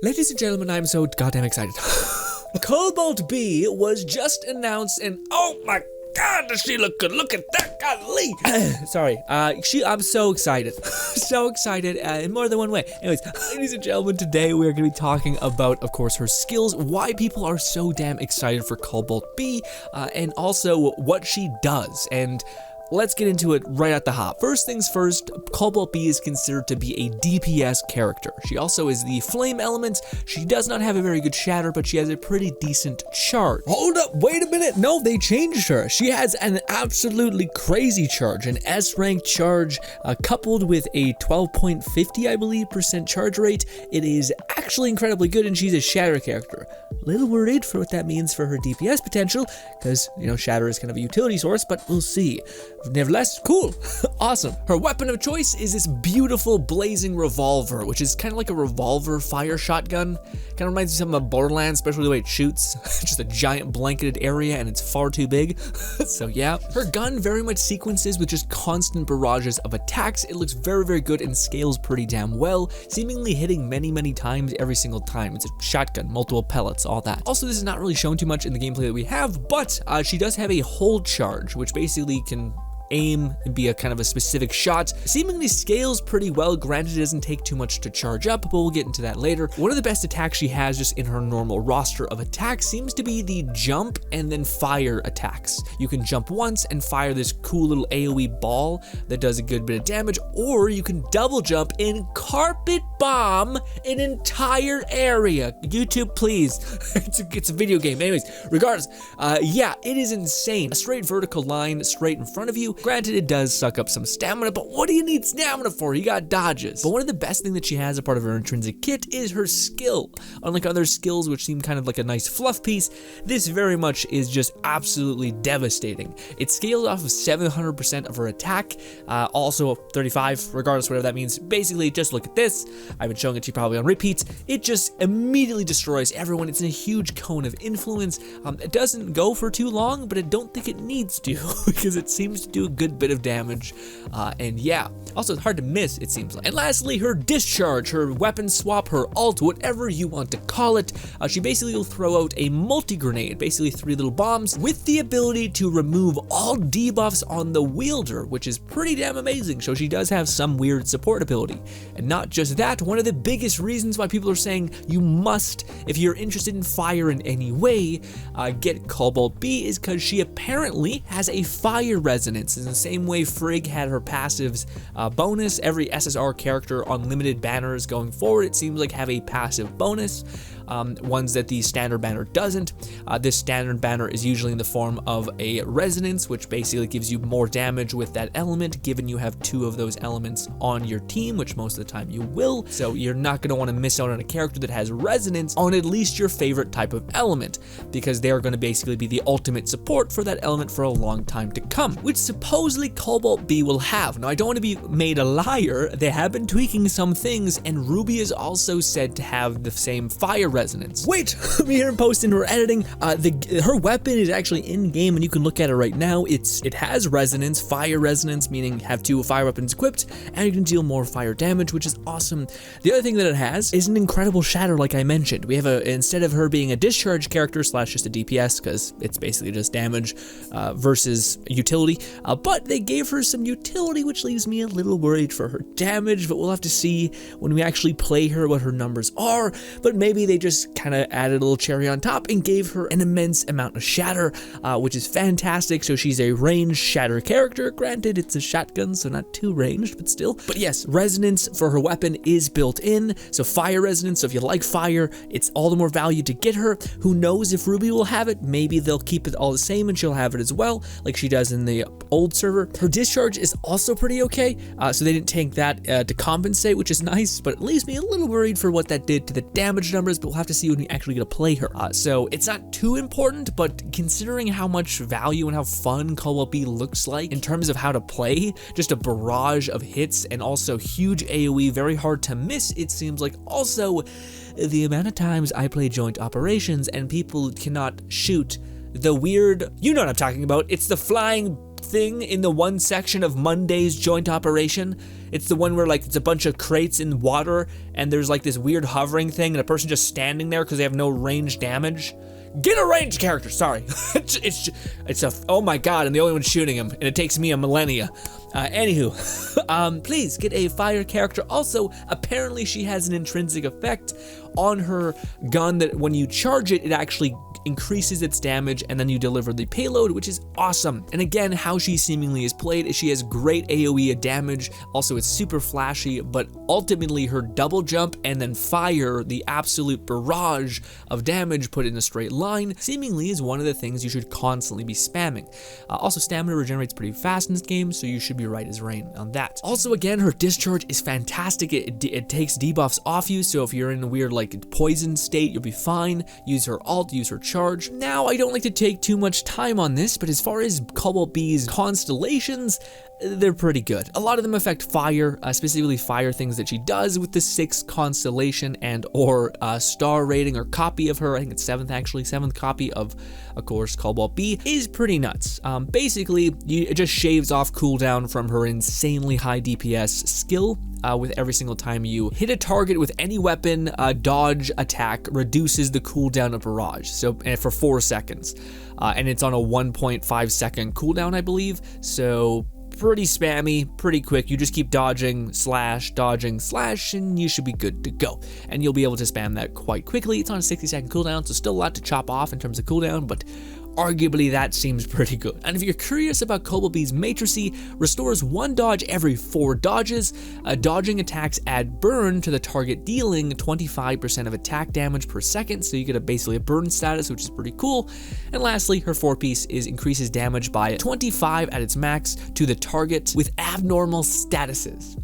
Ladies and gentlemen, I'm so goddamn excited. Cobalt B was just announced and oh my god, does she look good? Look at that, golly! Sorry, I'm so excited. So excited in more than one way. Anyways, ladies and gentlemen, today we're going to be talking about, of course, her skills, why people are so damn excited for Cobalt B, and also what she does. And let's get into it right at the hop. First things first, Cobalt B is considered to be a DPS character. She also is the flame element. She does not have a very good shatter, but she has a pretty decent charge. Hold up, wait a minute. No, they changed her. She has an absolutely crazy charge, an S rank charge coupled with a 12.50, I believe, % charge rate. It is actually incredibly good, and she's a shatter character. Little worried for what that means for her DPS potential, because, you know, shatter is kind of a utility source, but we'll see. Nevertheless, cool. Awesome. Her weapon of choice is this beautiful blazing revolver, which is kind of like a revolver fire shotgun. Kind of reminds me of something of Borderlands, especially the way it shoots. Just a giant blanketed area and it's far too big. So yeah. Her gun very much sequences with just constant barrages of attacks. It looks very, very good and scales pretty damn well, seemingly hitting many, many times every single time. It's a shotgun, multiple pellets, all that. Also, this is not really shown too much in the gameplay that we have, but she does have a hold charge, which basically can aim and be a kind of a specific shot. Seemingly scales pretty well, granted it doesn't take too much to charge up, but we'll get into that later. One of the best attacks she has just in her normal roster of attacks seems to be the jump and then fire attacks. You can jump once and fire this cool little AoE ball that does a good bit of damage, or you can double jump and carpet bomb an entire area. YouTube, please. It's a video game. Anyways, regardless, yeah, it is insane. A straight vertical line straight in front of you. Granted, it does suck up some stamina, but what do you need stamina for? You got dodges. But one of the best things that she has, a part of her intrinsic kit, is her skill. Unlike other skills, which seem kind of like a nice fluff piece, this very much is just absolutely devastating. It scales off of 700% of her attack, also 35, regardless whatever that means. Basically, just look at this. I've been showing it to you probably on repeats. It just immediately destroys everyone. It's in a huge cone of influence. It doesn't go for too long, but I don't think it needs to because it seems to do a good bit of damage, and yeah, also it's hard to miss, it seems like. And lastly, her discharge, her weapon swap, her ult, whatever you want to call it. She basically will throw out a multi-grenade, basically 3 little bombs, with the ability to remove all debuffs on the wielder, which is pretty damn amazing. So she does have some weird support ability. And not just that, one of the biggest reasons why people are saying you must, if you're interested in fire in any way, get Cobalt B is because she apparently has a fire resonance. In the same way Frigg had her passives bonus, every SSR character on limited banners going forward, it seems like have a passive bonus. Ones that the standard banner doesn't. This standard banner is usually in the form of a resonance, which basically gives you more damage with that element, given you have 2 of those elements on your team, which most of the time you will. So you're not going to want to miss out on a character that has resonance on at least your favorite type of element, because they are going to basically be the ultimate support for that element for a long time to come, which supposedly Cobalt B will have. Now, I don't want to be made a liar. They have been tweaking some things, and Ruby is also said to have the same fire resonance. Wait, me here in post into her editing. Her weapon is actually in game, and you can look at it right now. It has resonance, fire resonance, meaning have 2 fire weapons equipped, and you can deal more fire damage, which is awesome. The other thing that it has is an incredible shatter, like I mentioned. We have instead of her being a discharge character slash just a DPS, because it's basically just damage versus utility, but they gave her some utility, which leaves me a little worried for her damage, but we'll have to see when we actually play her what her numbers are. But maybe they just kind of added a little cherry on top and gave her an immense amount of shatter, which is fantastic. So she's a ranged shatter character. Granted, it's a shotgun, so not too ranged, but still. But yes, resonance for her weapon is built in. So fire resonance, so if you like fire, it's all the more value to get her. Who knows if Ruby will have it? Maybe they'll keep it all the same and she'll have it as well, like she does in the old server. Her discharge is also pretty okay, so they didn't take that to compensate, which is nice, but it leaves me a little worried for what that did to the damage numbers, but we'll have to see when we actually get to play her. So it's not too important, but considering how much value and how fun Cobalt B looks like in terms of how to play, just a barrage of hits and also huge AoE, very hard to miss, it seems like. Also, the amount of times I play joint operations and people cannot shoot the weird, you know what I'm talking about, it's the flying thing in the one section of Monday's joint operation. It's the one where like it's a bunch of crates in water and there's like this weird hovering thing and a person just standing there because they have no range damage. Get a ranged character, sorry. it's a, oh my god, and the only one shooting him, and it takes me a millennia. Anywho, please get a fire character. Also, apparently she has an intrinsic effect on her gun that when you charge it, it actually increases its damage and then you deliver the payload, which is awesome. And again, how she seemingly is played is she has great AoE damage. Also, it's super flashy, but ultimately her double jump and then fire, the absolute barrage of damage put in a straight line, seemingly is one of the things you should constantly be spamming. Also, stamina regenerates pretty fast in this game, so you should be right as rain on that. Also, again, her discharge is fantastic. It takes debuffs off you, so if you're in a weird like poison state, you'll be fine. Use her ult, use her charge. Now, I don't like to take too much time on this, but as far as Cobalt B's constellations, they're pretty good. A lot of them affect fire, specifically fire things that she does with the 6th constellation and or star rating or copy of her. I think it's 7th actually, 7th copy of course, Cobalt B is pretty nuts. Basically, it just shaves off cooldown from her insanely high DPS skill. With every single time you hit a target with any weapon, dodge attack reduces the cooldown of barrage. So for 4 seconds, and it's on a 1.5 second cooldown, I believe. So pretty spammy, pretty quick. You just keep dodging slash, and you should be good to go. And you'll be able to spam that quite quickly. It's on a 60-second cooldown, so still a lot to chop off in terms of cooldown, but arguably that seems pretty good. And if you're curious about Cobalt B's Matrices, restores 1 dodge every 4 dodges. Dodging attacks add burn to the target, dealing 25% of attack damage per second, so you get basically a burn status, which is pretty cool. And lastly, her 4-piece increases damage by 25 at its max to the target with abnormal statuses.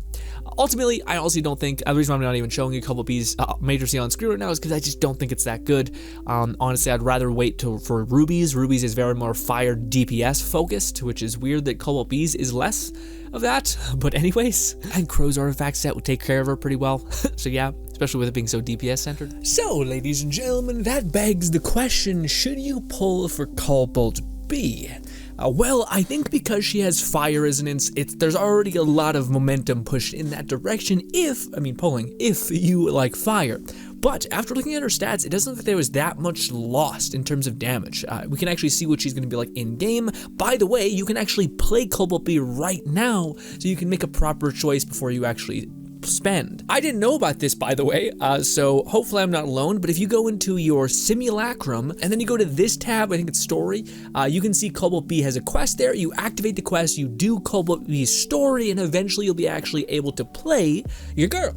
Ultimately, I also don't think, the reason why I'm not even showing you Cobalt B's Matrices on screen right now is because I just don't think it's that good. Honestly, I'd rather wait for Ruby's. Ruby's is very more fire DPS focused, which is weird that Cobalt B's is less of that. But anyways, and Crow's artifact set would take care of her pretty well. So yeah, especially with it being so DPS centered. So, ladies and gentlemen, that begs the question, should you pull for Cobalt B? Well, I think because she has fire resonance, there's already a lot of momentum pushed in that direction if you like fire. But after looking at her stats, it doesn't look like there was that much lost in terms of damage. We can actually see what she's going to be like in-game. By the way, you can actually play Cobalt B right now, so you can make a proper choice before you actually spend. I didn't know about this, by the way, so hopefully I'm not alone, but if you go into your simulacrum and then you go to this tab, I think it's story, you can see Cobalt B has a quest there. You activate the quest, you do Cobalt B's story, and eventually you'll be actually able to play your girl.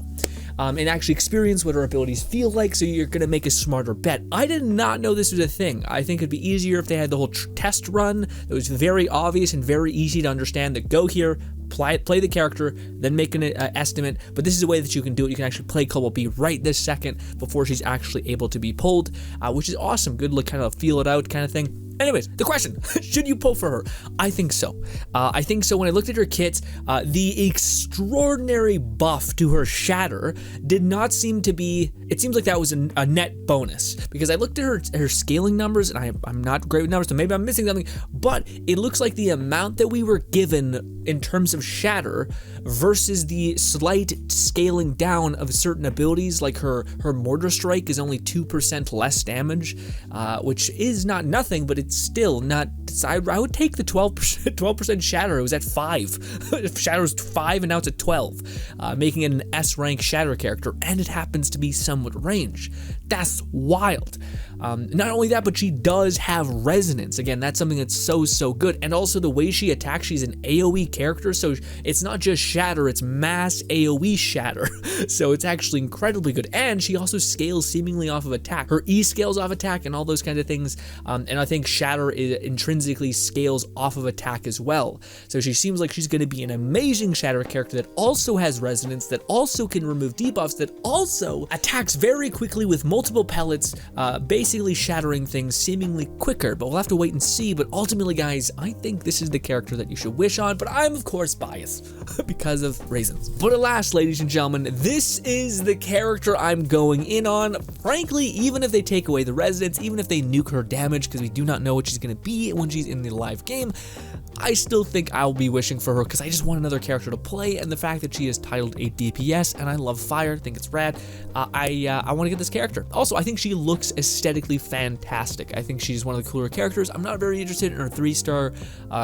And actually experience what her abilities feel like, so you're gonna make a smarter bet. I did not know this was a thing. I think it'd be easier if they had the whole test run that was very obvious and very easy to understand, that go here, play the character, then make an estimate. But this is a way that you can do it. You can actually play Cobalt B right this second before she's actually able to be pulled, which is awesome. Good look, kind of feel it out kind of thing. Anyways, the question, should you pull for her? I think so. I think so. When I looked at her kits, the extraordinary buff to her shatter did not seem to be, it seems like that was a net bonus, because I looked at her scaling numbers, and I'm not great with numbers, so maybe I'm missing something, but it looks like the amount that we were given in terms of shatter versus the slight scaling down of certain abilities, like her mortar strike is only 2% less damage, which is not nothing, but it's still not. I would take the 12% shatter. It was at 5. Shatter was 5 and now it's at 12, making it an S rank shatter character, and it happens to be somewhat range. That's wild. Not only that, but she does have resonance. Again, that's something that's so good. And also the way she attacks, she's an AoE character, so it's not just shatter, it's mass AoE shatter. So it's actually incredibly good. And she also scales seemingly off of attack. Her E scales off attack and all those kinds of things. And I think shatter intrinsically scales off of attack as well. So she seems like she's going to be an amazing shatter character that also has resonance, that also can remove debuffs, that also attacks very quickly with multiple multiple pellets, basically shattering things seemingly quicker, but we'll have to wait and see. But ultimately, guys, I think this is the character that you should wish on, but I'm of course biased because of reasons. But alas, ladies and gentlemen, this is the character I'm going in on. Frankly, even if they take away the residence, even if they nuke her damage, because we do not know what she's going to be when she's in the live game, I still think I'll be wishing for her because I just want another character to play, and the fact that she is titled a DPS, and I love fire, think it's rad. I want to get this character. Also, I think she looks aesthetically fantastic. I think she's one of the cooler characters. I'm not very interested in her 3-star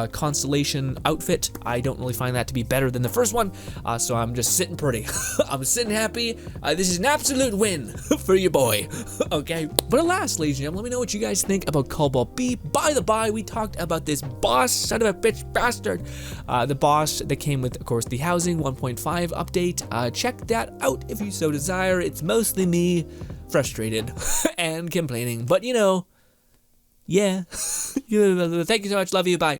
constellation outfit. I don't really find that to be better than the first one, so I'm just sitting pretty. I'm sitting happy. This is an absolute win for your boy. Okay, but alas, ladies and gentlemen, let me know what you guys think about Cobalt B. By the by, we talked about this boss, son of a bitch bastard. The boss that came with, of course, the housing 1.5 update. Check that out if you so desire. It's mostly me frustrated and complaining, but you know, yeah. Thank you so much. Love you. Bye.